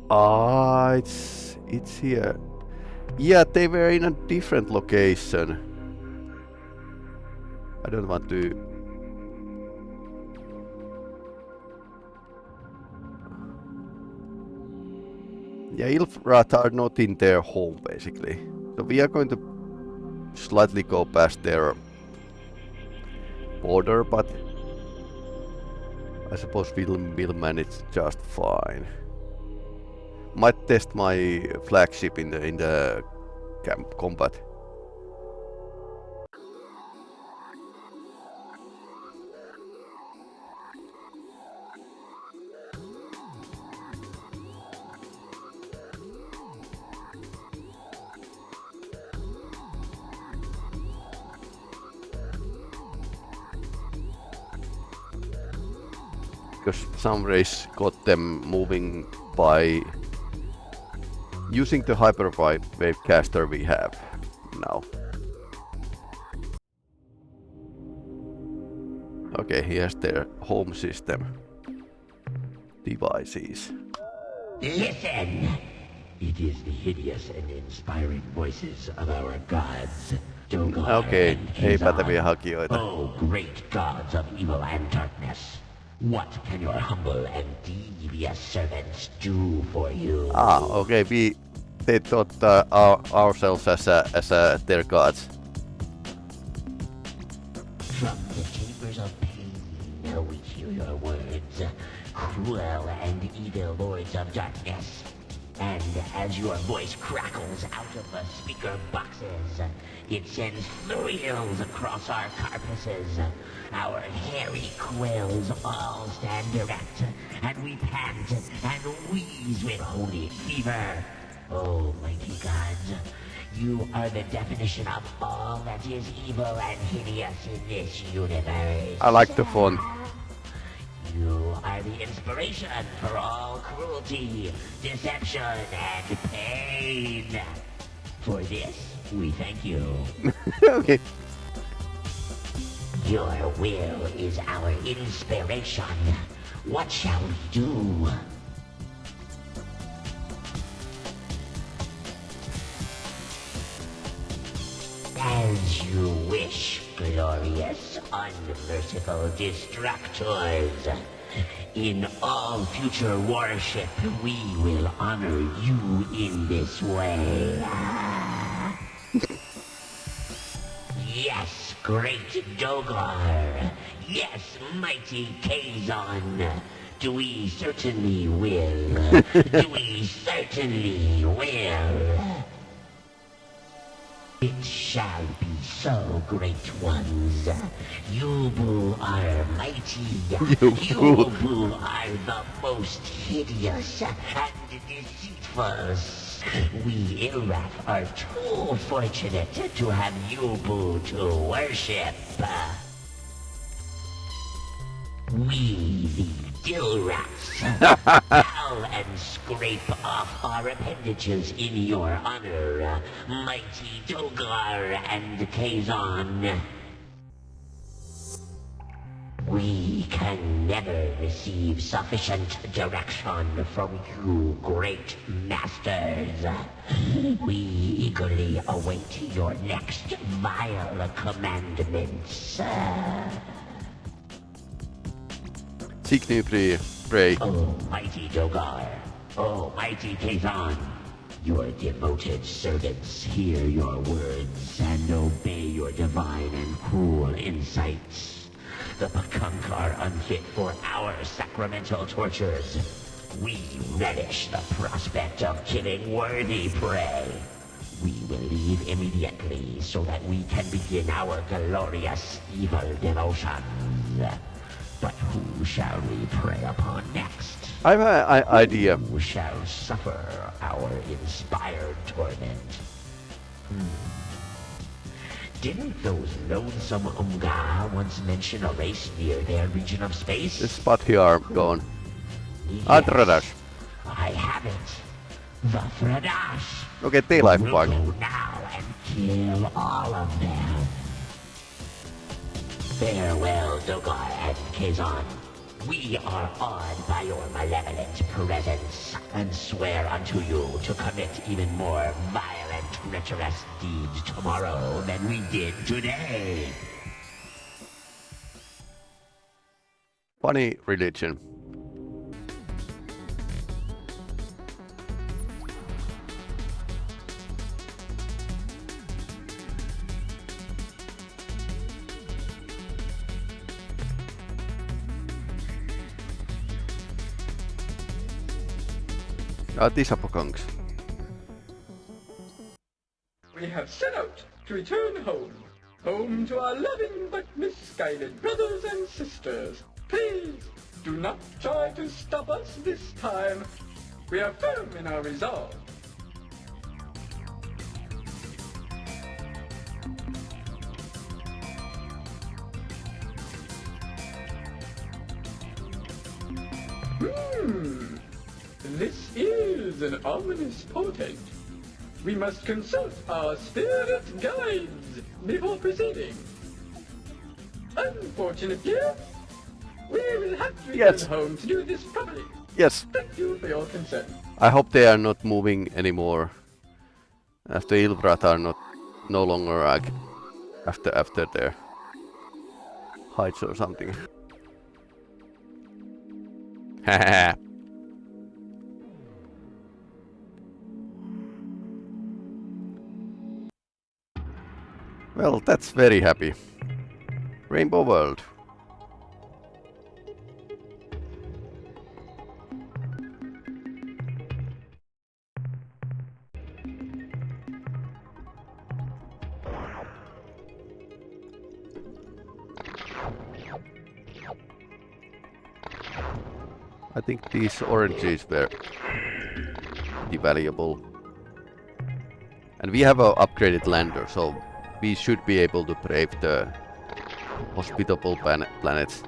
Ah, it's here. Yeah, they were in a different location. I don't want to. Yeah, Ilfrat are not in their home basically. So we are going to slightly go past their border, but I suppose we'll manage just fine. Might test my flagship in the camp combat. Because some race got them moving by using the hyperwave caster we have now. Okay, here's their home system devices. Listen! It is the hideous and inspiring voices of our gods. Dogar Okay, and ei Kazan. päteviä hakijoita. Oh, great gods of evil and darkness. What can your humble and devious servants do for you? Ah, okay, they thought ourselves as their gods. From the chambers of pain, we hear your words, cruel and evil lords of darkness. And as your voice crackles out of the speaker boxes, it sends thrills across our carapaces. Our hairy quills all stand erect, and we pant and wheeze with holy fever. Oh, mighty gods, you are the definition of all that is evil and hideous in this universe. I like the font. You are the inspiration for all cruelty, deception, and pain. For this, we thank you. Okay. Your will is our inspiration. What shall we do? As you wish, glorious, unmerciful destructors. In all future worship, we will honor you in this way. Yes, great Dogar. Yes, mighty Kazan. We certainly will. We certainly will. It shall be so, great ones. Yubu are mighty. Yubu are the most hideous and deceitful. We Ilrath are too fortunate to have Yubu to worship. We, the Dilrats, bow and scrape off our appendages in your honor, mighty Dogar and Kazan. We can never receive sufficient direction from you, great masters. We eagerly await your next vile commandments. Pray. Oh, mighty Dogar. Oh, mighty Kazan. Your devoted servants hear your words and obey your divine and cruel insights. The Pakunk are unfit for our sacramental tortures. We relish the prospect of killing worthy prey. We will leave immediately so that we can begin our glorious evil devotions. But who shall we prey upon next? I have an idea. Who shall suffer our inspired torment? Didn't those lonesome Umga once mention a race near their region of space? This spot here gone. Yes, Thraddas. I have it. The Thraddas. Okay, T-Life We'll bug. go now and kill all of them. Farewell, Dogar and Kazan. We are awed by your malevolent presence, and swear unto you to commit even more violent, treacherous deeds tomorrow than we did today. Funny religion. Tisapokangas. We have set out to return home. Home to our loving but misguided brothers and sisters. Please, do not try to stop us this time. We are firm in our resolve. This is an ominous portent. We must consult our spirit guides before proceeding. Unfortunately, we will have to return home to do this properly. Yes. Thank you for your consent. I hope they are not moving anymore. After Ilvrat are no longer after their heights or something. Haha. Well, that's very happy. Rainbow World. I think these oranges were valuable. And we have an upgraded lander, so we should be able to brave the hospitable planets.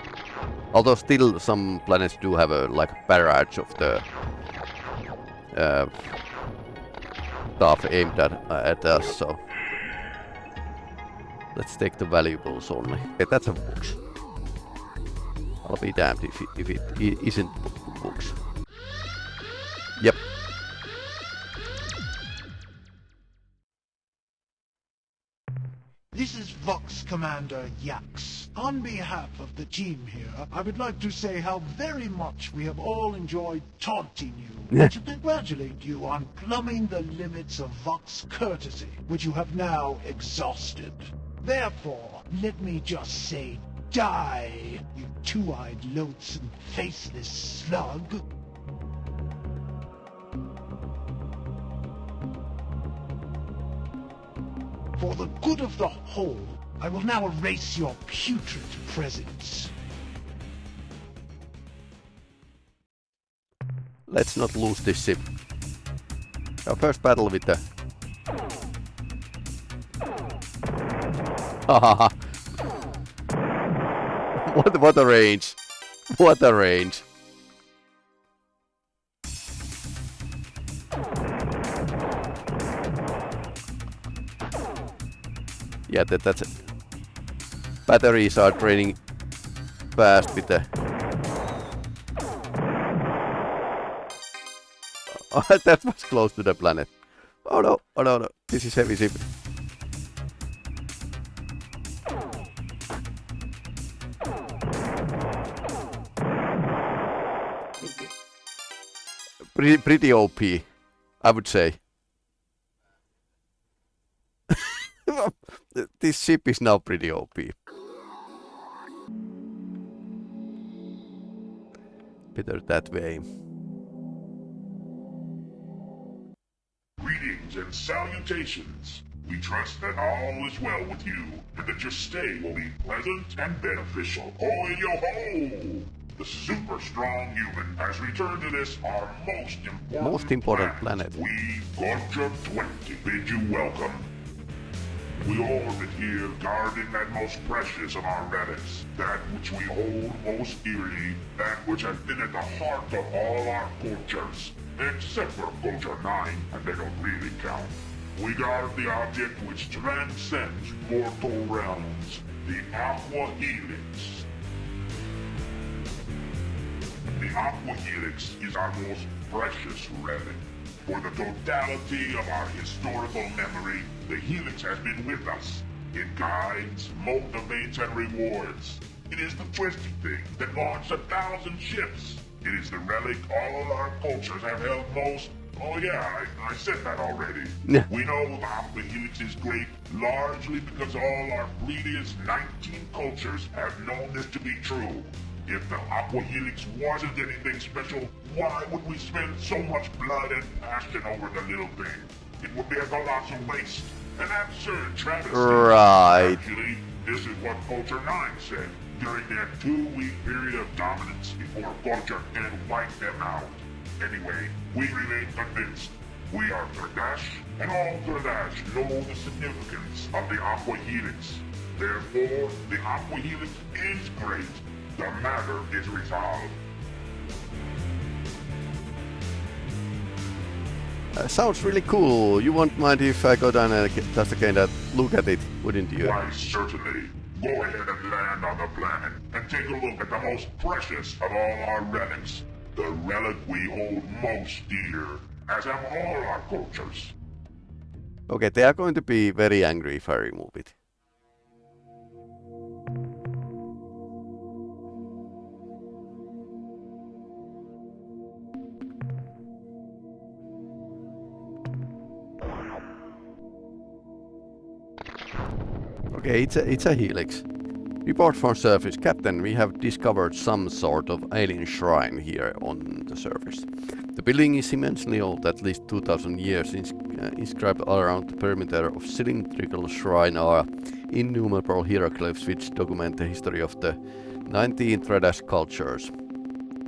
Although still some planets do have a barrage of the stuff aimed at us, so let's take the valuables only. Okay, that's a box. I'll be damned if it isn't books. Yep. This is Vox Commander Yax. On behalf of the team here, I would like to say how very much we have all enjoyed taunting you, and to congratulate you on plumbing the limits of Vox courtesy, which you have now exhausted. Therefore, let me just say, die, you two-eyed, loathsome, faceless slug. For the good of the whole, I will now erase your putrid presence. Let's not lose this ship. Our first battle with the... Hahaha. What a range. What a range. Yeah, that's it. Batteries are draining fast with the... Oh, that was close to the planet. Oh no, oh no, no. This is heavy ship. Pretty OP, I would say. This ship is now pretty OP. Better that way. Greetings and salutations. We trust that all is well with you, and that your stay will be pleasant and beneficial. Ho-yo-ho! The super strong human has returned to this, our most important planet. We, Gotcha 20, bid you welcome. We orbit here guarding that most precious of our relics, that which we hold most dearly, that which has been at the heart of all our cultures, except for Culture 9, and they don't really count. We guard the object which transcends mortal realms, the Aqua Helix. The Aqua Helix is our most precious relic. For the totality of our historical memory, the Helix has been with us. It guides, motivates, and rewards. It is the twisty thing that launched 1,000 ships. It is the relic all our cultures have held most. Oh yeah, I said that already. Yeah. We know the Aqua Helix is great largely because all our previous 19 cultures have known this to be true. If the Aqua Helix wasn't anything special, why would we spend so much blood and passion over the little thing? It would be a colossal waste, an absurd travesty. Right. Actually, this is what Culture 9 said during their 2-week period of dominance before Culture 10 wiped them out. Anyway, we remain convinced. We are Thraddas, and all Thraddas know the significance of the Aqua Helix. Therefore, the Aqua Helix is great. The matter is resolved. Sounds really cool. You won't mind if I go down and just again look at it, wouldn't you? Why, certainly. Go ahead and land on the planet and take a look at the most precious of all our relics. The relic we hold most dear, as have all our cultures. Okay, they are going to be very angry if I remove it. Okay, it's a helix. Report from surface. Captain, we have discovered some sort of alien shrine here on the surface. The building is immensely old, at least 2000 years. Inscribed all around the perimeter of cylindrical shrine are innumerable hieroglyphs which document the history of the 19 Thraddas cultures.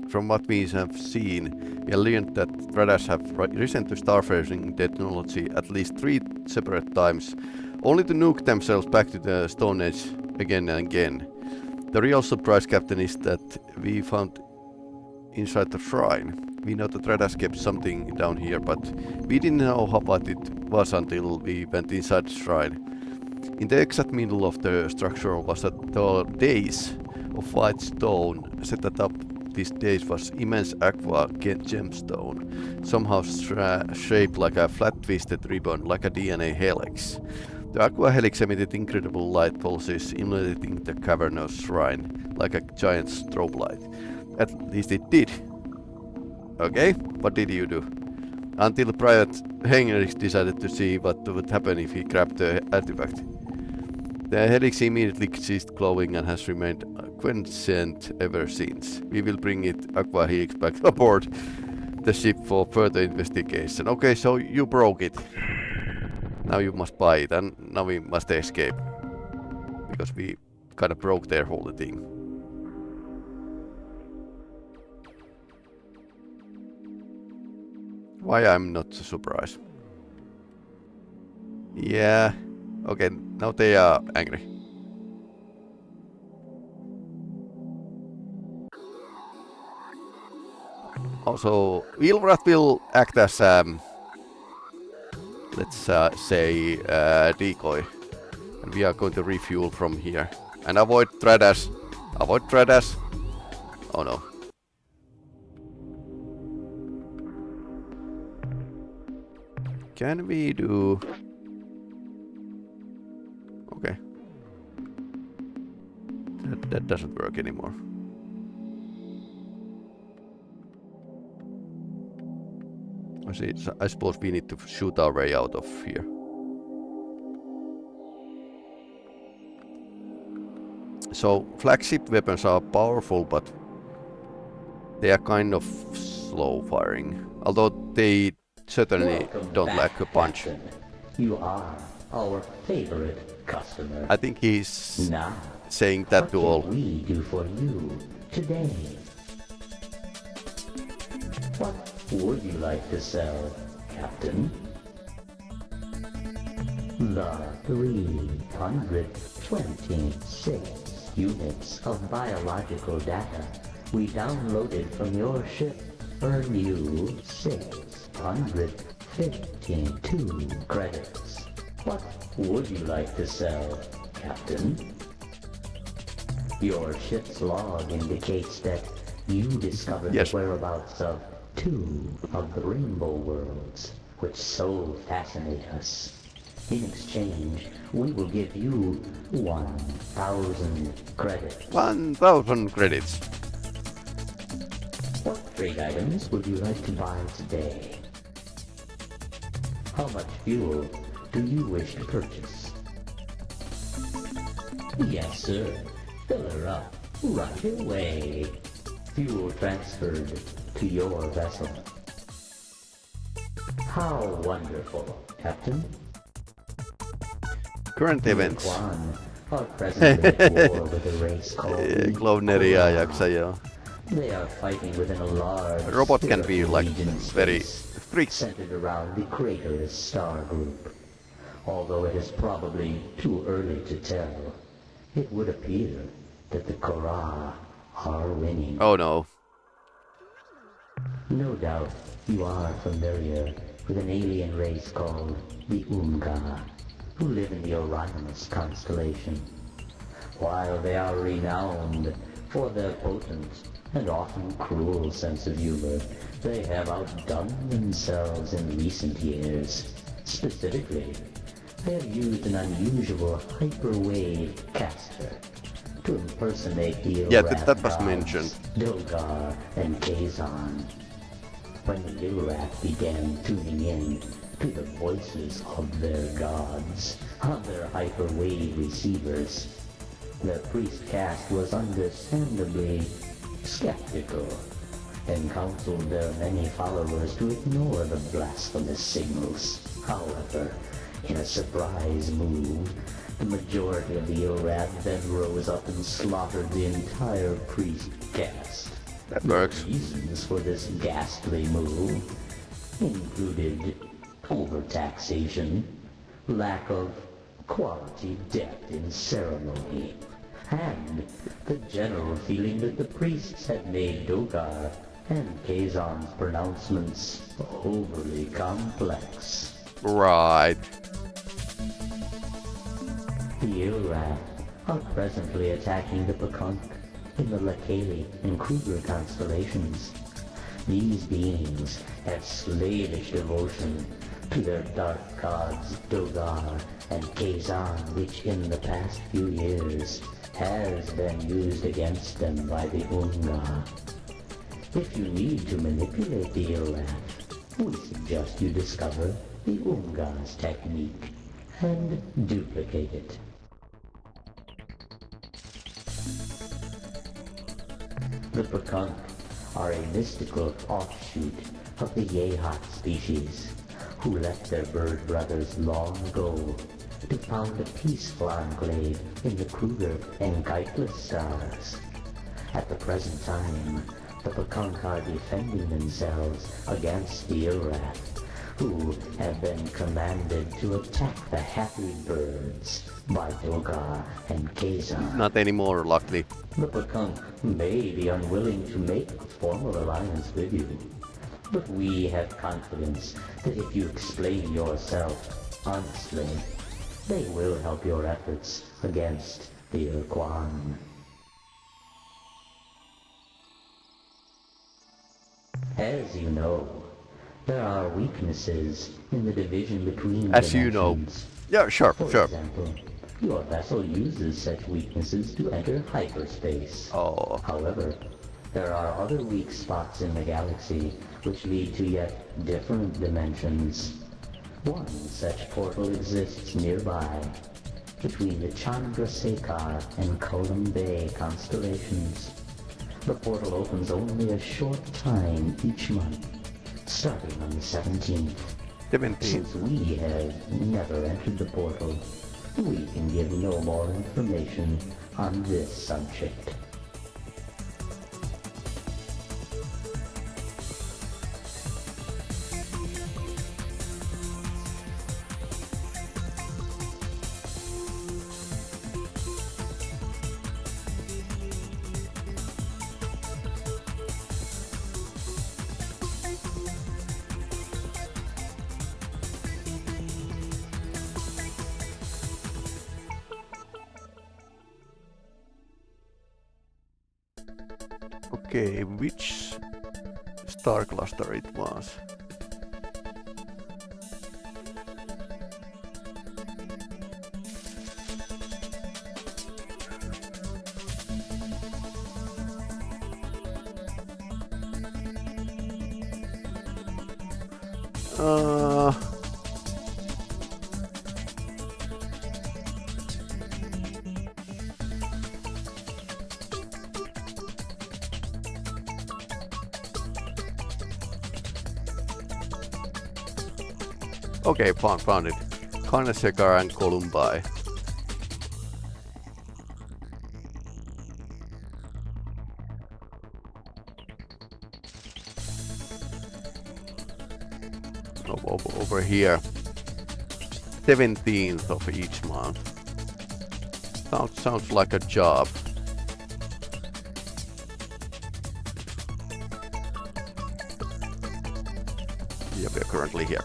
From what we have seen, we have learned that Thraddas have risen to starfacing technology at least 3 separate times, only to nuke themselves back to the Stone Age again and again. The real surprise, Captain, is that we found inside the shrine. We know that Thraddas kept something down here, but we didn't know what it was until we went inside the shrine. In the exact middle of the structure was a tall dais of white stone. Set atop this dais was immense aqua gemstone, somehow shaped like a flat twisted ribbon, like a DNA helix. The aqua helix emitted incredible light pulses, illuminating the cavernous shrine like a giant strobe light. At least it did. Okay, what did you do? Until Private Heinrich decided to see what would happen if he grabbed the artifact. The helix immediately ceased glowing and has remained quiescent ever since. We will bring it aqua helix back aboard the ship for further investigation. Okay, so you broke it. Now you must buy it, and now we must escape. Because we kind of broke their whole thing. Why I'm not surprised. Yeah. Okay, now they are angry. Also, Wheelwrath will act as let's say decoy, and we are going to refuel from here and avoid Thraddas. Avoid Thraddas. Oh no. Can we do? Okay. That doesn't work anymore. I suppose we need to shoot our way out of here. So flagship weapons are powerful, but they are kind of slow firing. Although they certainly don't lack a punch. Captain. You are our favorite customer. I think he's Now, saying that what to can all. we do for you today? What would you like to sell, Captain? The 326 units of biological data we downloaded from your ship earn you 652 credits. What would you like to sell, Captain? Your ship's log indicates that You discovered Yes. the whereabouts of 2 of the Rainbow Worlds, which so fascinate us. In exchange, we will give you 1,000 credits. 1,000 credits. What trade items would you like to buy today? How much fuel do you wish to purchase? Yes, sir. Fill her up right away. Fuel transferred to your vessel. How wonderful, Captain. Current events. Ur-Quan are presently at war with a race called Clowneri ei jaksa joo. They are fighting within a large Robot can be like region very space strict. centered around the Crater's star group. Although it is probably too early to tell, it would appear that the Korra are winning. Oh no. No doubt you are familiar with an alien race called the Unga, who live in the Orion's constellation. While they are renowned for their potent and often cruel sense of humor, they have outdone themselves in recent years. Specifically, they have used an unusual hyperwave caster to impersonate the Yeah, Ur-Rat that was gods, mentioned. Dogar and Cain. When the Ur-Rat began tuning in to the voices of their gods on their hyperwave receivers, the priest caste was understandably skeptical and counseled their many followers to ignore the blasphemous signals. However, in a surprise move, the majority of the Ur-Rat then rose up and slaughtered the entire priest caste. That works. The reasons for this ghastly move included overtaxation, lack of quality depth in ceremony, and the general feeling that the priests had made Dogar and Kazan's pronouncements overly complex. Right. The Ur-Rat are presently attacking the Pekunk in the Lakeli and Kruger constellations. These beings have slavish devotion to their dark gods Dogar and Kazan, which in the past few years has been used against them by the Unga. If you need to manipulate the Ur-Rat, we suggest you discover the Unga's technique and duplicate it. The Pekunk are a mystical offshoot of the Yehat species, who left their bird brothers long ago to found a peaceful enclave in the Kruger and Geitless stars. At the present time, the Pekunk are defending themselves against the Ur-Rat, who have been commanded to attack the happy birds by Dogar and Kazan. Not anymore, luckily. The Pekunk may be unwilling to make a formal alliance with you, but we have confidence that if you explain yourself honestly, they will help your efforts against the Ur-Quan. As you know, there are weaknesses in the division between As you know. dimensions. Yeah, sure, For sure. example, your vessel uses such weaknesses to enter hyperspace. Oh. However, there are other weak spots in the galaxy which lead to yet different dimensions. One such portal exists nearby, between the Chandrasekhar and Kolam Bay constellations. The portal opens only a short time each month, starting on the 17th. 17. Since we have never entered the portal, we can give no more information on this subject. Okay, which star cluster it was? Okay, found it. Kanesekar and Columbi. Over here. 17th of each month. Sounds like a job. Yeah, we are currently here.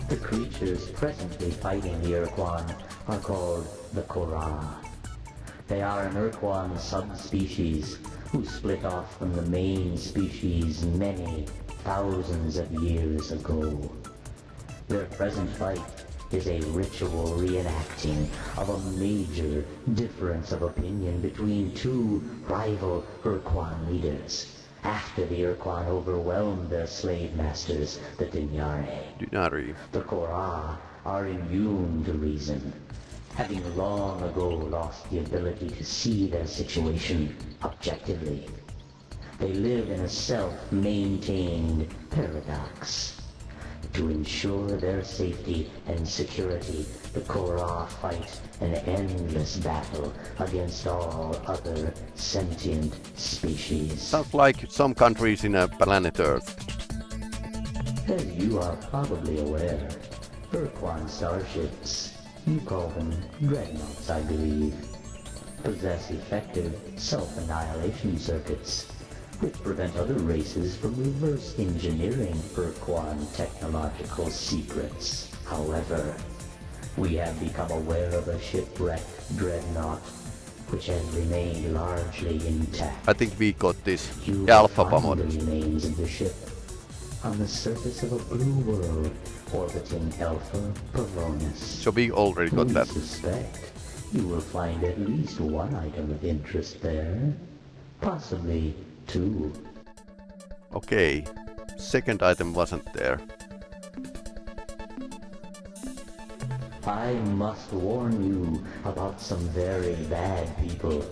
The creatures presently fighting the Ur-Quan are called the Korra. They are an Ur-Quan subspecies who split off from the main species many thousands of years ago. Their present fight is a ritual reenacting of a major difference of opinion between two rival Ur-Quan leaders after the Ur-Quan overwhelmed their slave masters, the DeMaria. The Korra are immune to reason, having long ago lost the ability to see their situation objectively. They live in a self-maintained paradox. To ensure their safety and security, the Korra fight an endless battle against all other sentient species. Sounds like some countries in a planet Earth. As you are probably aware, Ur-Quan starships, you call them dreadnoughts, I believe, possess effective self-annihilation circuits, which prevent other races from reverse engineering Ur-Quan technological secrets. However, we have become aware of a shipwrecked dreadnought, which has remained largely intact. I think we got this. You Alpha will find mod. the remains of the ship on the surface of a blue world orbiting Alpha Pavonis. So we already got that. I suspect you will find at least one item of interest there, possibly two. Okay, second item wasn't there. I must warn you about some very bad people.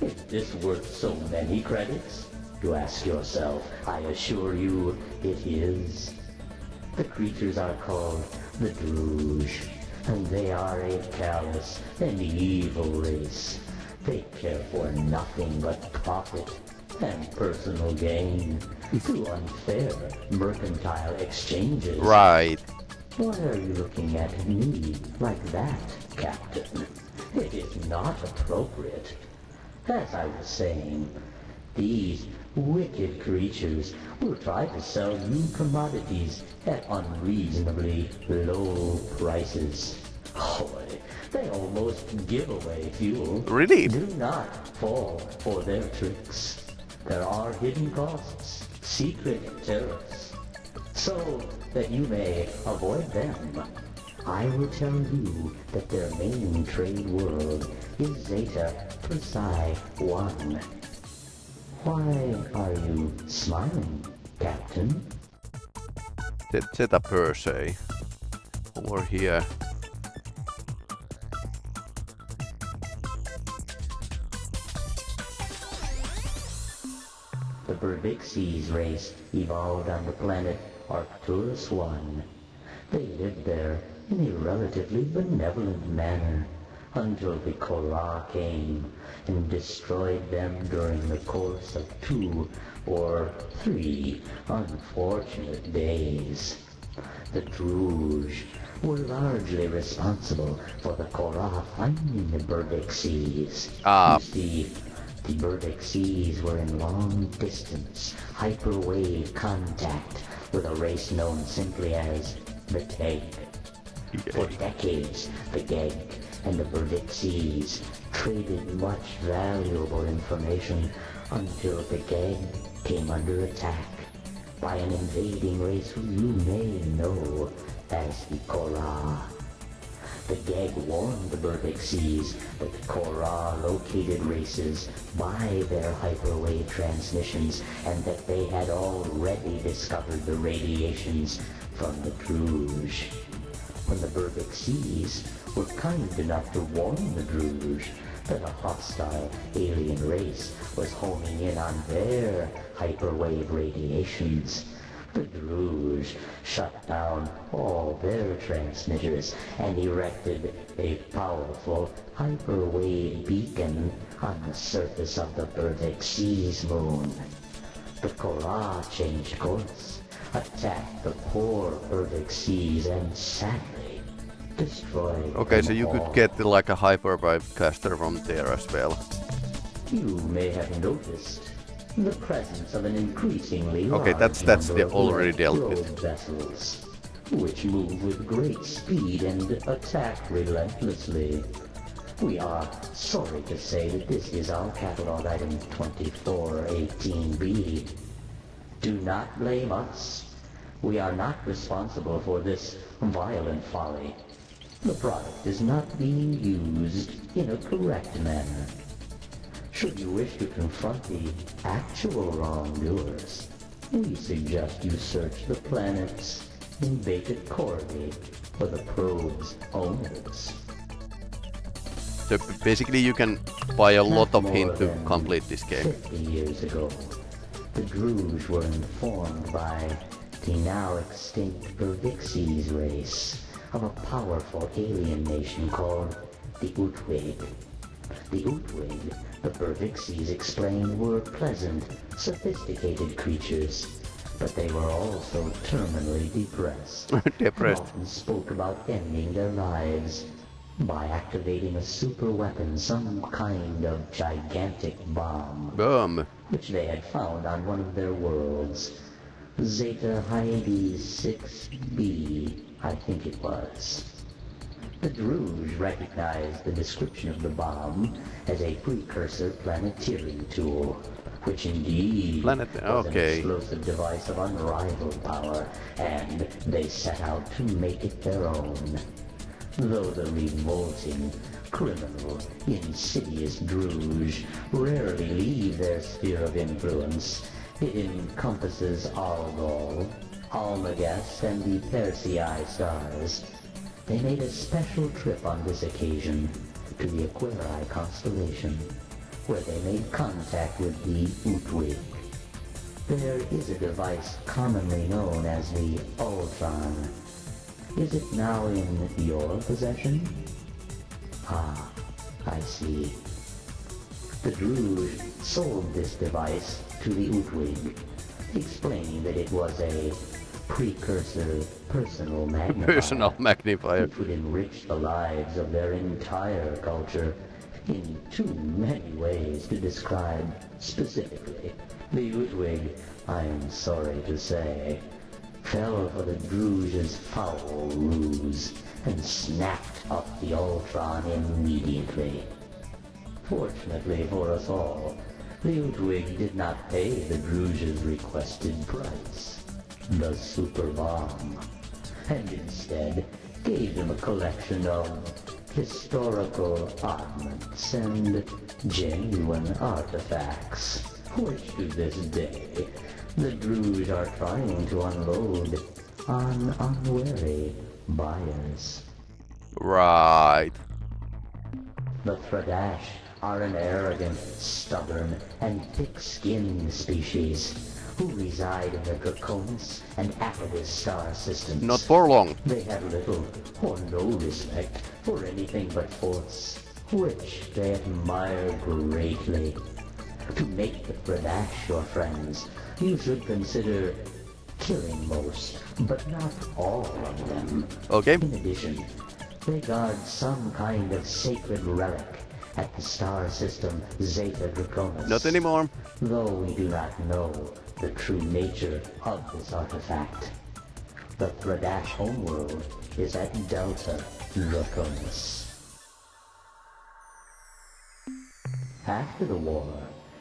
Is this worth so many credits? You ask yourself. I assure you it is. The creatures are called the Druge, and they are a callous and evil race. They care for nothing but profit and personal gain through unfair mercantile exchanges. Right. Why are you looking at me like that, Captain? It is not appropriate. As I was saying, these wicked creatures will try to sell you commodities at unreasonably low prices. Boy, they almost give away fuel. Really? Do not fall for their tricks. There are hidden costs, secret tariffs. So that you may avoid them, I will tell you that their main trade world is Zeta Persei 1. Why are you smiling, Captain? Zeta Persei. Over here. The Berbixies race evolved on the planet Arcturus 1. They lived there in a relatively benevolent manner until the Korra came and destroyed them during the course of 2 or 3 unfortunate days. The Druge were largely responsible for the Korra finding the Berbixies. You see, the Berbixies were in long-distance, hyperwave contact with a race known simply as the Keg. For decades, the Keg and the Berbixies traded much valuable information until the gang came under attack by an invading race who you may know as the Korra. The Geg warned the Burbic Seas that the Korra located races by their hyperwave transmissions and that they had already discovered the radiations from the Druge. When the Burbic Seas were kind enough to warn the Druge that a hostile alien race was homing in on their hyperwave radiations, the Druge shut down all their transmitters and erected a powerful hyperwave beacon on the surface of the Burbic Seas moon. The Korra changed course, attacked the poor Burbic Seas, and sadly destroyed Okay, so them you all. could get like a hyperwave caster from there as well. You may have noticed the presence of an increasingly Okay, large that's number the of already dealt rogue with. vessels, which move with great speed and attack relentlessly. We are sorry to say that this is our catalog item 2418B. Do not blame us. We are not responsible for this violent folly. The product is not being used in a correct manner. Should you wish to confront the actual wrongdoers, we suggest you search the planets in Beta Corvi for the probe's owners. So basically you can buy a lot of Not hint more to than complete this game. 50 years ago, the Druge were informed by the now extinct Bervixies race of a powerful alien nation called the Utwig. The Utwig, the Bervixies explained, were pleasant, sophisticated creatures, but they were also terminally depressed. Depressed. And often spoke about ending their lives by activating a super weapon, some kind of gigantic bomb, Boom. which they had found on one of their worlds. Zeta Hyades 6b, I think it was. The Druge recognized the description of the bomb as a precursor planetary tool, which indeed was Okay. an explosive device of unrivaled power, and they set out to make it their own. Though the revolting, criminal, insidious Druge rarely leave their sphere of influence, it encompasses Algol, Almagest, and the Persei stars. They made a special trip on this occasion to the Aquarii constellation, where they made contact with the Utwig. There is a device commonly known as the Ur-Quan. Is it now in your possession? Ah, I see. The Druge sold this device to the Utwig, explaining that it was a precursor personal magnifier. Personal magnifier. Which would enrich the lives of their entire culture in too many ways to describe specifically. The Utwig, I am sorry to say, fell for the Druge's foul ruse and snapped up the Ur-Quan immediately. Fortunately for us all, the Utwig did not pay the Druge's requested price, the super bomb, and instead gave him a collection of historical oddments and genuine artifacts, which to this day the Druge are trying to unload on unwary buyers. Right. The Thraddas are an arrogant, stubborn, and thick-skinned species who reside in the Draconis and Accolade star systems. Not for long. They have little or no respect for anything but force, which they admire greatly. To make the Thraddas your friends, you should consider killing most, but not all of them. Okay. In addition, they guard some kind of sacred relic at the star system Zeta Draconis. Not anymore. Though we do not know the true nature of this artifact. The Thraddas homeworld is at Delta Draconis. After the war,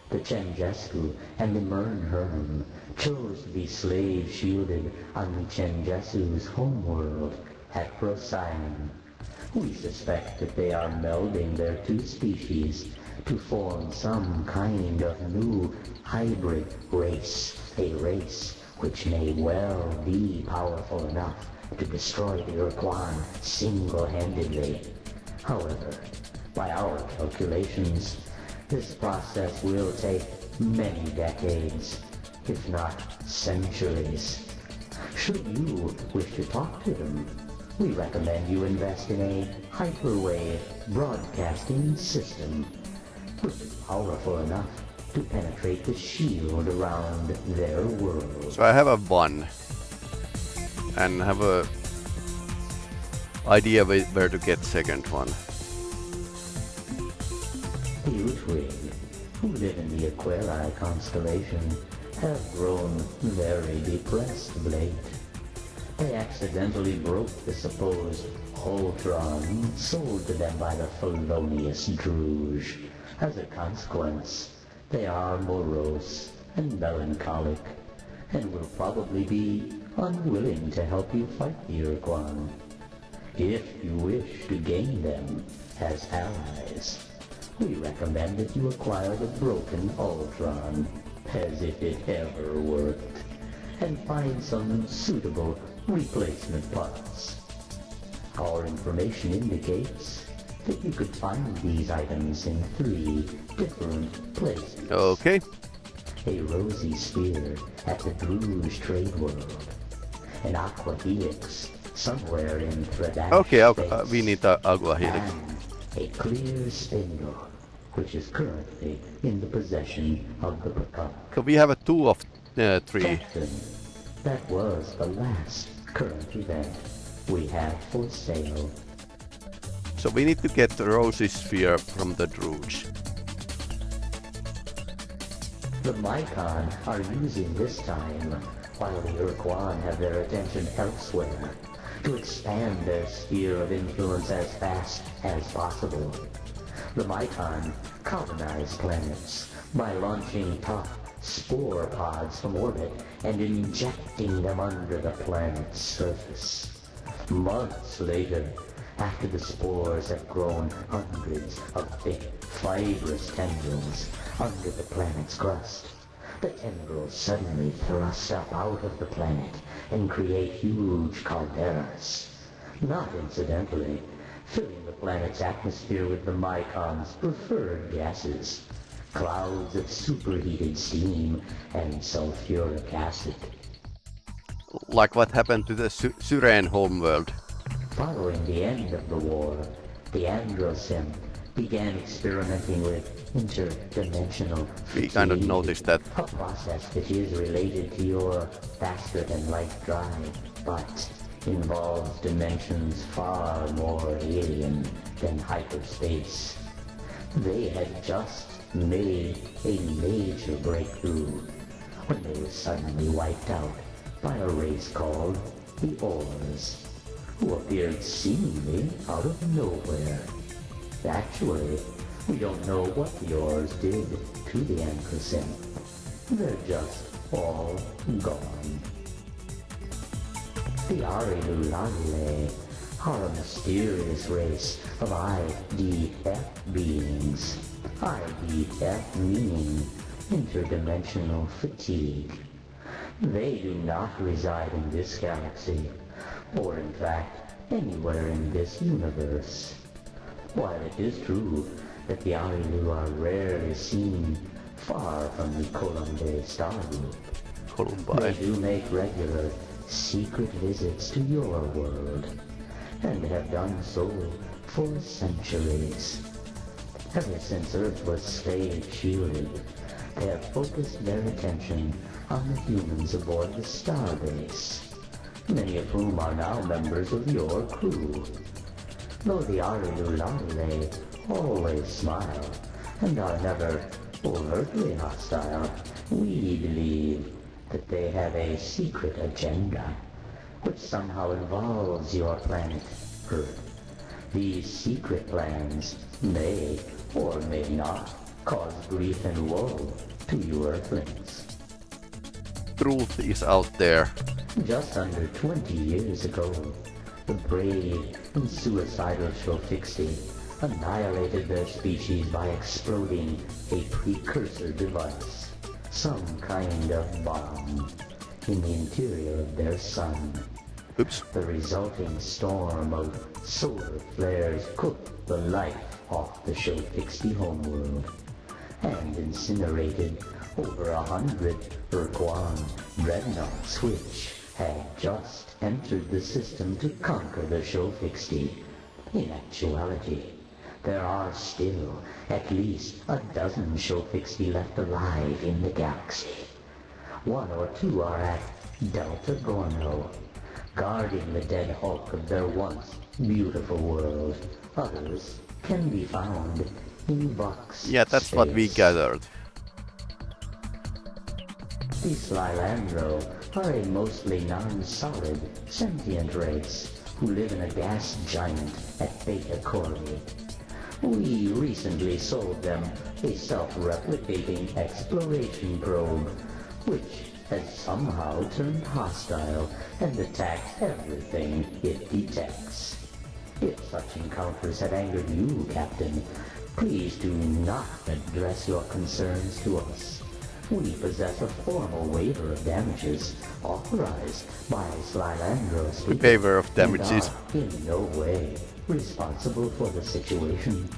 the Chenjesku and the Mernherm chose to be slave-shielded on the Chenjesu's homeworld at Procyon. We suspect that they are melding their two species to form some kind of new hybrid race, a race which may well be powerful enough to destroy the Ur-Quan single-handedly. However, by our calculations, this process will take many decades, if not centuries. Should you wish to talk to them, we recommend you invest in a hyperwave broadcasting system, which is powerful enough to penetrate the shield around their world. So I have a 1 and have a idea where to get second one. The Utwig, who live in the Aquarii constellation, have grown very depressed of late. They accidentally broke the supposed Ur-Quan sold to them by the felonious Druge. As a consequence, they are morose and melancholic, and will probably be unwilling to help you fight the Ur-Quan. If you wish to gain them as allies, we recommend that you acquire the broken Ur-Quan, as if it ever worked, and find some suitable replacement parts. Our information indicates that you could find these items in 3 different places. Okay. A rosy sphere at the Druge trade world. An aqua helix somewhere in Thraddas. Okay, space. we need the Agua Helix. And a clear spindle, which is currently in the possession of the Picard. So we have a 2 of 3. Captain, that was the last current event we have for sale. So we need to get the rosy sphere from the Druge. The Mycon are using this time, while the Ur-Quan have their attention elsewhere, to expand their sphere of influence as fast as possible. The Mycon colonize planets by launching tough spore pods from orbit and injecting them under the planet's surface. Months later, after the spores have grown hundreds of thick, fibrous tendrils under the planet's crust, the tendrils suddenly thrust up out of the planet and create huge calderas. Not incidentally, filling the planet's atmosphere with the Mycon's preferred gases, clouds of superheated steam and sulfuric acid. Like what happened to the Syren homeworld. Following the end of the war, the Androsim began experimenting with interdimensional We kind of noticed that. a process that is related to your faster-than-light drive, but involves dimensions far more alien than hyperspace. They had just made a major breakthrough when they were suddenly wiped out by a race called the Ors, who appeared seemingly out of nowhere. Actually, we don't know what the Ors did to the Androsim. They're just all gone. The Arilulale are a mysterious race of IDF beings. IDF meaning interdimensional fatigue. They do not reside in this galaxy, or in fact, anywhere in this universe. While it is true that the Arilu are rarely seen far from the Columbae star group, they do make regular secret visits to your world, and have done so for centuries. Ever since Earth was slave-shielded, they have focused their attention on the humans aboard the starbase, many of whom are now members of your crew. Though the Arilulale always smile and are never overtly hostile, we believe that they have a secret agenda, which somehow involves your planet, Earth. These secret plans may or may not cause grief and woe to you Earthlings. Truth is out there. Just under 20 years ago, the brave and suicidal Shofixi annihilated their species by exploding a precursor device, some kind of bomb, in the interior of their sun. Oops. The resulting storm of solar flares cooked the life off the Shofixi homeworld and incinerated over 100 Ur-Quan dreadnoughts which had just entered the system to conquer the Shofixi. In actuality, there are still at least a dozen Shofixi left alive in the galaxy. 1 or 2 are at Delta Gorno, guarding the dead hulk of their once beautiful world. Others can be found in Vox. Yeah, that's what we space. gathered. The Slylandro are a mostly non-solid, sentient race who live in a gas giant at Beta Cori. We recently sold them a self-replicating exploration probe, which has somehow turned hostile and attacked everything it detects. If such encounters have angered you, Captain, please do not address your concerns to us. We possess a formal waiver of damages authorized by Slylandros. Waiver of damages. In no way responsible for the situation.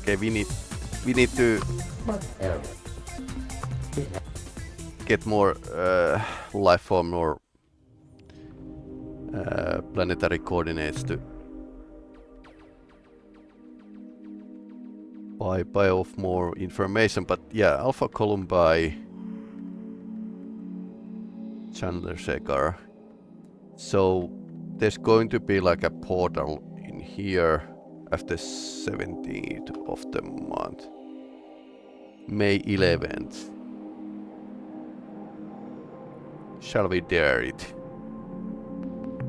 Okay, we need to Whatever. get more life form or planetary coordinates to buy off more information. But yeah, Alpha Columbi, Chandrasekhar. So there's going to be like a portal in here after 17th of the month, May 11th. Shall we dare it?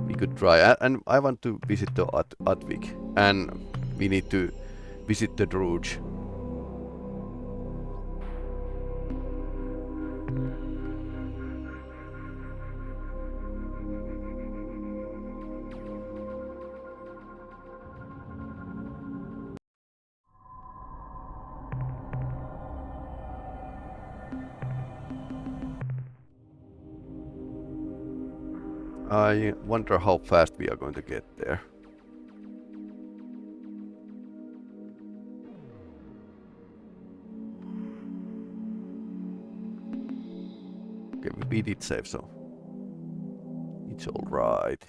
We could try, and I want to visit the Advik, and we need to visit the Druge. I wonder how fast we are going to get there. Okay, we did save, so it's all right.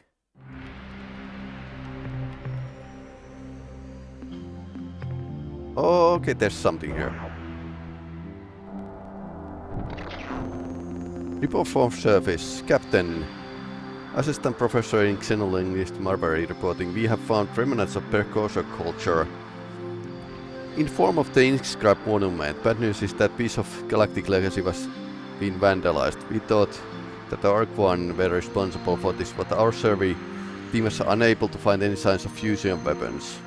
Oh, okay, there's something here. Report from surface, Captain. Assistant Professor in Xenolinguist Marbury reporting, we have found remnants of precursor culture in form of the inscribed monument. Bad news is that piece of galactic legacy was being vandalized. We thought that the Ur-Quan were responsible for this, but our survey team was unable to find any signs of fusion weapons.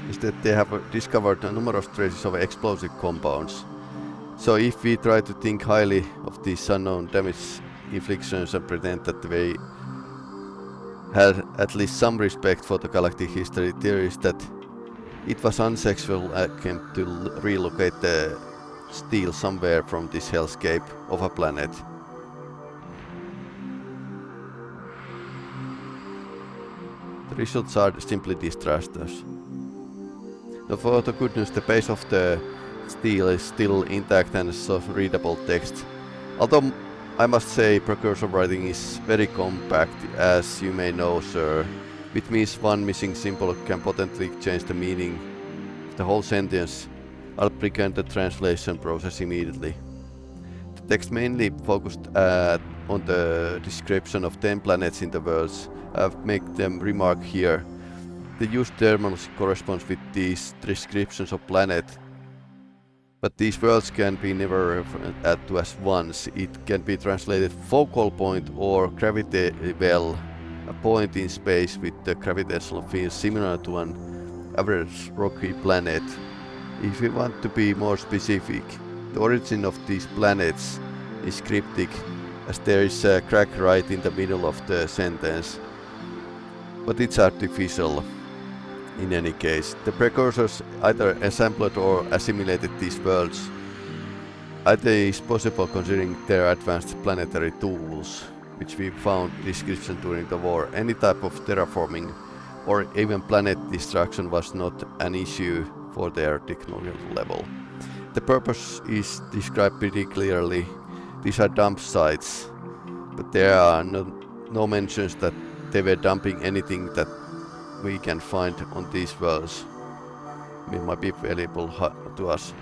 Instead, they have discovered numerous traces of explosive compounds. So if we try to think highly of these unknown damage inflictions and pretend that they had at least some respect for the galactic history, there is that it was unsuccessful attempt to relocate the steel somewhere from this hellscape of a planet. The results are simply disastrous. Now, for the good news, the base of the steel is still intact and so readable text. Although I must say precursor writing is very compact, as you may know, sir, which means one missing symbol can potentially change the meaning of the whole sentence. I'll begin the translation process immediately. The text mainly focused on the description of 10 planets in the world. I've made them remark here. The used terminology corresponds with these descriptions of planet. But these worlds can be never referred to as ones. It can be translated focal point or gravity well, a point in space with the gravitational field similar to an average rocky planet. If we want to be more specific, the origin of these planets is cryptic, as there is a crack right in the middle of the sentence. But it's artificial in any case. The precursors either assembled or assimilated these worlds. Either is possible considering their advanced planetary tools, which we found description during the war. Any type of terraforming or even planet destruction was not an issue for their technological level. The purpose is described pretty clearly. These are dump sites, but there are no mentions that they were dumping anything that we can find on these worlds. It might be available to us.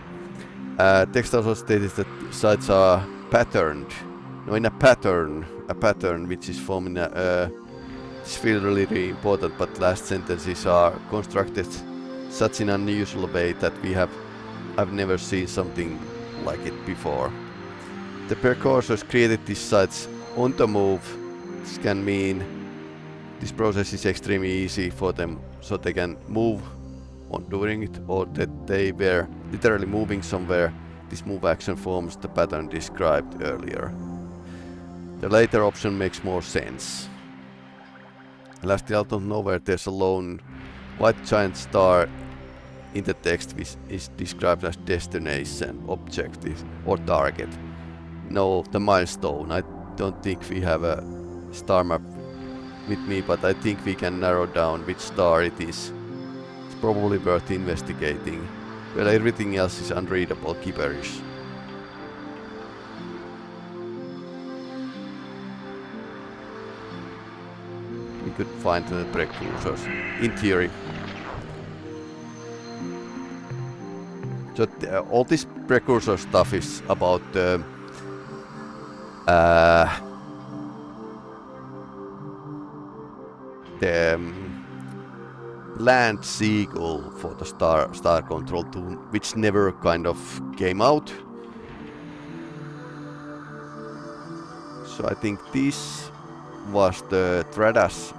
Text also stated that sites are patterned. No, in a pattern which is forming a it's really important, but last sentences are constructed such an unusual way that I've never seen something like it before. The precursors created these sites on the move. This can mean this process is extremely easy for them, so they can move on doing it, or that they were literally moving somewhere. This move action forms the pattern described earlier. The later option makes more sense. Lastly, out of nowhere there's a lone white giant star in the text, which is described as destination, objective or target. No, the milestone. I don't think we have a star map with me, but I think we can narrow down which star it is. It's probably worth investigating. Well, everything else is unreadable gibberish. We could find the precursors, in theory. So all this precursor stuff is about the land sequel for the Star Control 2, which never kind of came out. So I think this was the Thraddas,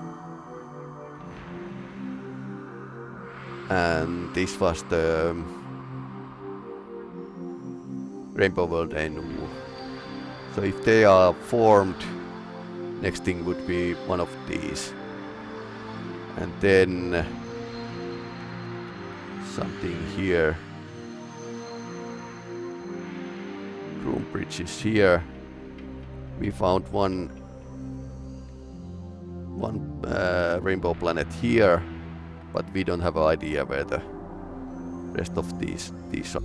and this was the Rainbow World Enu. So if they are formed, next thing would be one of these. And then something here. Groom Bridge is here. We found one rainbow planet here, but we don't have an idea where the rest of these are.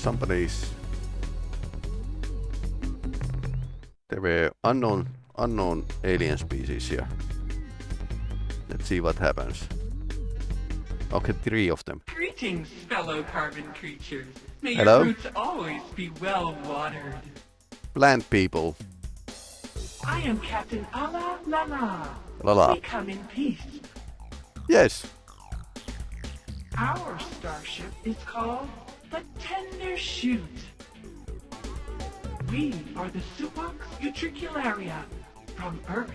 Okay, there were unknown alien species here. Let's see what happens. Okay, 3 of them. Greetings, fellow carbon creatures. May Hello? your roots always be well watered. Plant people. I am Captain Ala Lala. Lala. We come in peace. Yes. Our starship is called the Tender Shoot. We are the Subox Utricularia from Earth.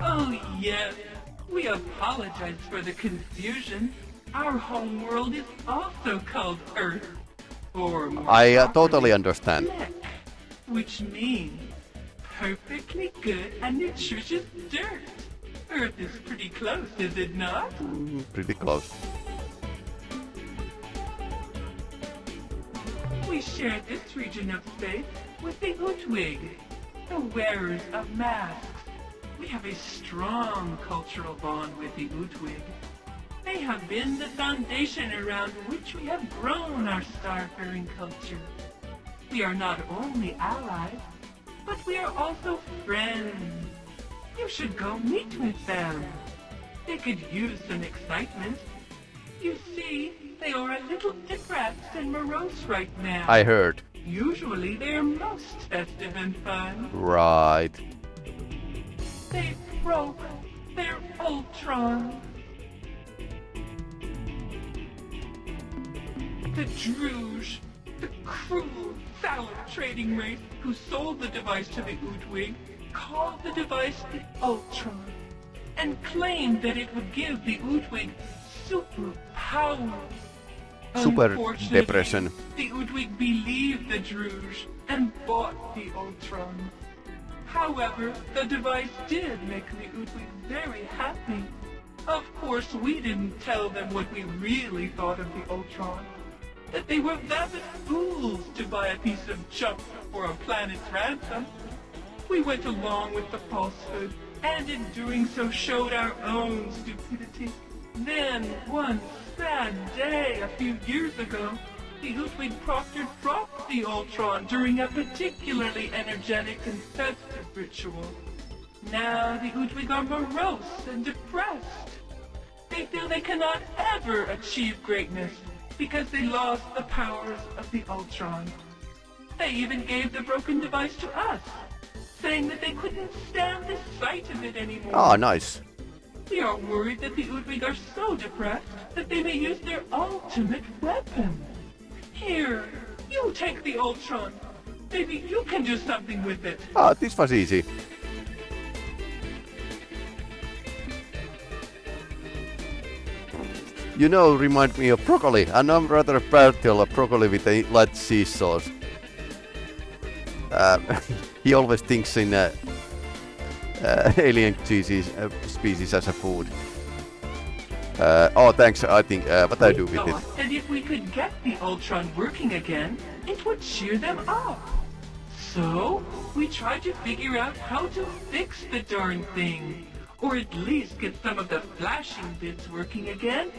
Oh yes, we apologize for the confusion. Our home world is also called Earth. Or more I properly, totally understand. Fleck, which means perfectly good and nutritious dirt. Earth is pretty close, is it not? Pretty close. We share this region of space with the Utwig, the wearers of masks. We have a strong cultural bond with the Utwig. They have been the foundation around which we have grown our starfaring culture. We are not only allies, but we are also friends. You should go meet with them. They could use some excitement. You see, they are a little depressed and morose right now. I heard. Usually they're most festive and fun. Right. They broke their Ultron. The Druge, the cruel, foul trading race who sold the device to the Utwig, called the device the Ultron, and claimed that it would give the Utwig superpowers. Super Unfortunately, depression. the Utwig believed the Druge and bought the Ultron. However, the device did make the Utwig very happy. Of course, we didn't tell them what we really thought of the Ultron. That they were vapid fools to buy a piece of junk for a planet's ransom. We went along with the falsehood, and in doing so showed our own stupidity. Then, one sad day a few years ago, the Utwig Proctor dropped the Ultron during a particularly energetic and festive ritual. Now the Utwig are morose and depressed. They feel they cannot ever achieve greatness because they lost the powers of the Ultron. They even gave the broken device to us, saying that they couldn't stand the sight of it anymore. Ah, nice. We are worried that the Utwig are so depressed that they may use their ultimate weapon. Here, you take the Ultron. Maybe you can do something with it. Ah, this was easy. You know, remind me of broccoli, and I'm rather proud to love broccoli with a light cheese sauce. He always thinks in alien species as a food. Oh, thanks. I think what I do with it. Thought that if we could get the Ultron working again, it would cheer them up. So, we tried to figure out how to fix the darn thing, or at least get some of the flashing bits working again.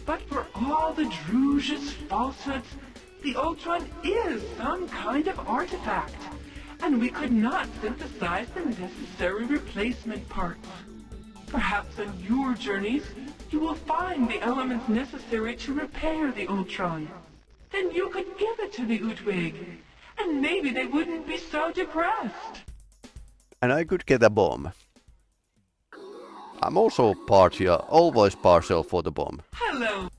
But for all the Druge's falsehoods, the Ultron is some kind of artifact, and we could not synthesize the necessary replacement parts. Perhaps on your journeys, you will find the elements necessary to repair the Ultron. Then you could give it to the Utwig, and maybe they wouldn't be so depressed. And I could get a bomb. I'm also always partial for the bomb. Hello.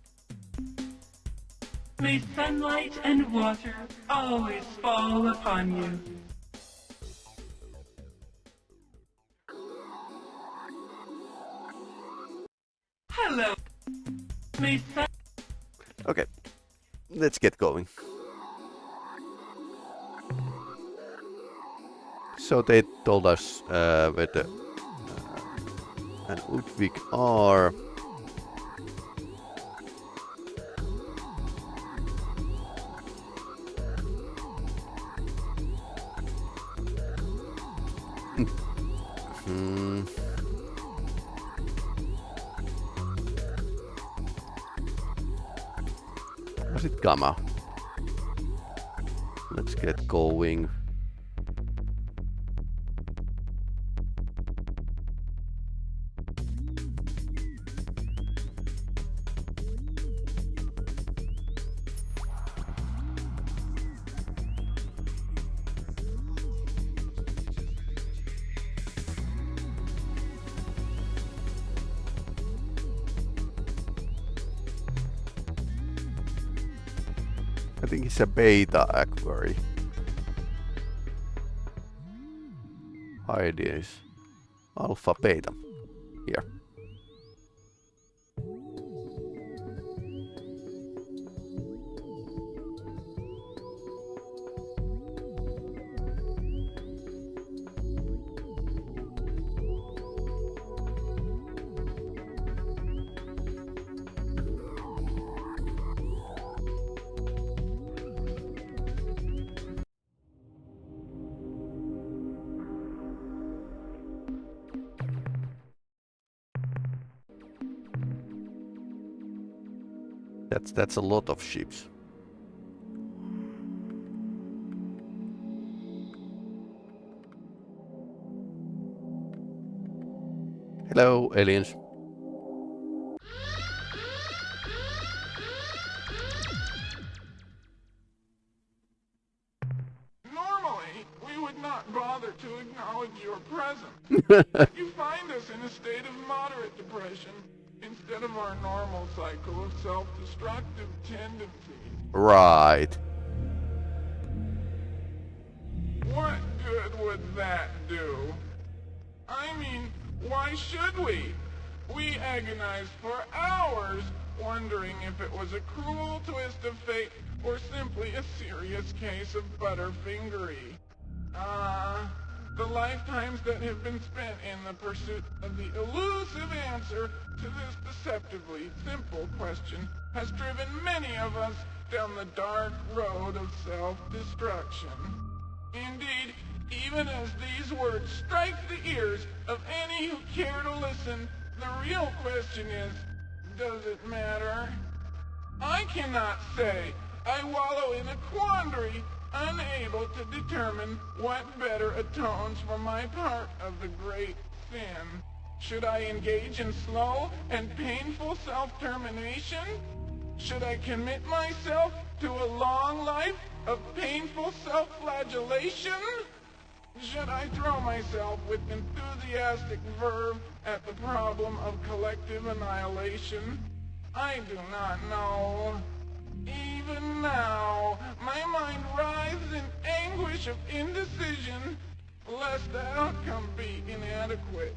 May sunlight and water always fall upon you. Hello. May sun... Okay, let's get going. So they told us where the and Utwig are. Was it Gamma? Let's get going. I think it's a beta aquary. Idea is alpha beta here. That's a lot of ships. Hello, aliens. Normally, we would not bother to acknowledge your presence. You find us in a state of moderate depression instead of our normal cycle of self-destructive tendencies. Right. What good would that do? I mean, why should we? We agonized for hours wondering if it was a cruel twist of fate or simply a serious case of butterfingery. The lifetimes that have been spent in the pursuit of the elusive answer to this deceptively simple question has driven many of us down the dark road of self-destruction. Indeed, even as these words strike the ears of any who care to listen, the real question is, does it matter? I cannot say. I wallow in a quandary, unable to determine what better atones for my part of the great sin. Should I engage in slow and painful self-termination? Should I commit myself to a long life of painful self-flagellation? Should I throw myself with enthusiastic verve at the problem of collective annihilation? I do not know. Even now, my mind writhes in anguish of indecision, lest the outcome be inadequate.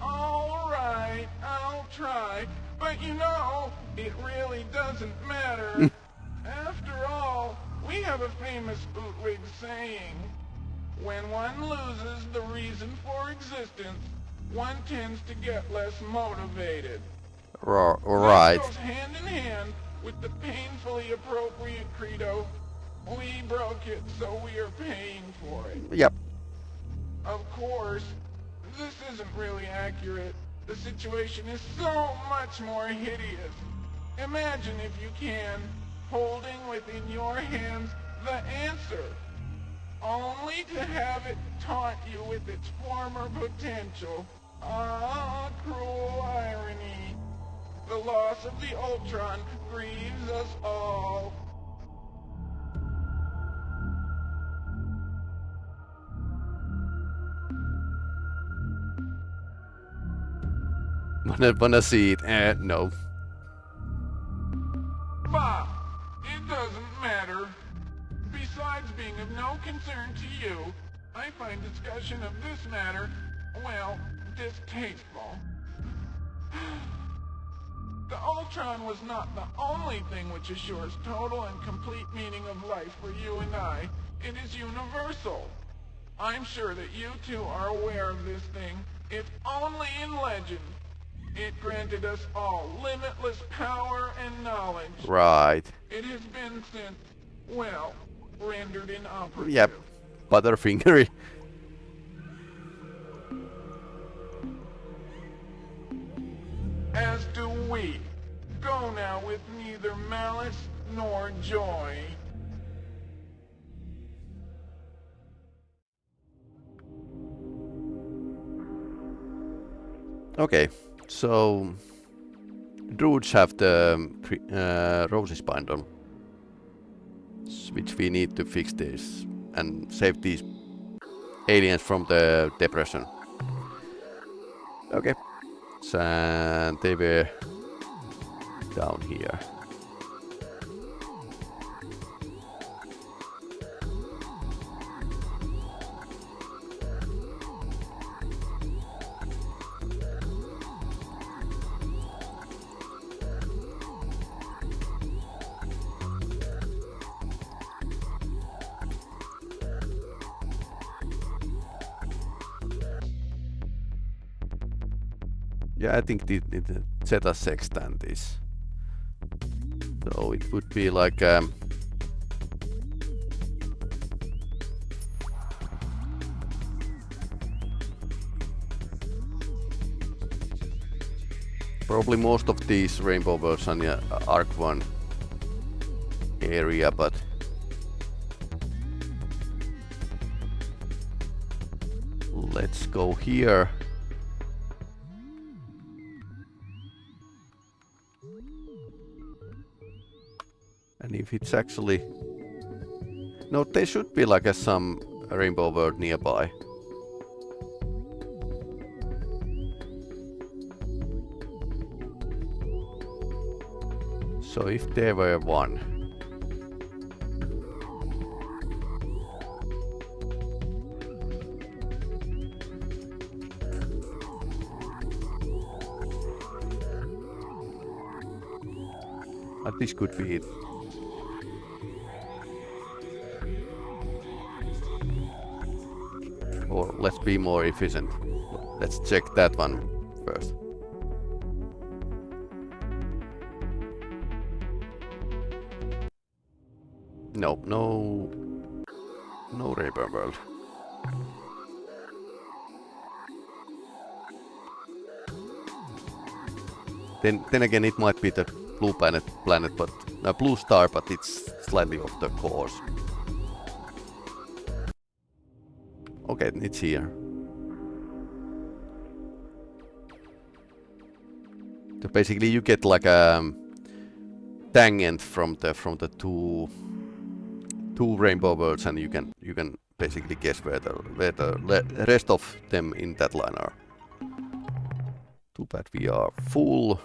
All right, I'll try, but you know, it really doesn't matter. After all, we have a famous bootwig saying, when one loses the reason for existence, one tends to get less motivated. Right. That goes hand in hand with the painfully appropriate credo, we broke it, so we are paying for it. Yep. Of course, this isn't really accurate. The situation is so much more hideous. Imagine, if you can, holding within your hands the answer, only to have it taunt you with its former potential. Ah, cruel irony. The loss of the Ultron grieves us all. Wanna see it? No. Bah! It doesn't matter. Besides being of no concern to you, I find discussion of this matter, well, distasteful. The Ultron was not the only thing which assures total and complete meaning of life for you and I. It is universal. I'm sure that you two are aware of this thing, if only in legend. It granted us all limitless power and knowledge. Right. It has been since, well, rendered inoperative. Yep. Butterfingery. As do we. Go now with neither malice nor joy. Okay, so druids have the roses bind on, which we need to fix this and save these aliens from the depression. Okay, so they were down here. Yeah, I think the Zeta sextant is. So it would be like probably most of these rainbow worlds on the Arc 1 area, but let's go here. And if it's actually... No, there should be like some rainbow world nearby. So if there were one... This could be it. Or let's be more efficient. Let's check that one first. No rainbow world. Then again, it might be the blue planet, but blue star, but it's slightly off the course. Okay, it's here. So basically, you get like a tangent from the two rainbow worlds, and you can basically guess where the rest of them in that line are. Too bad we are full.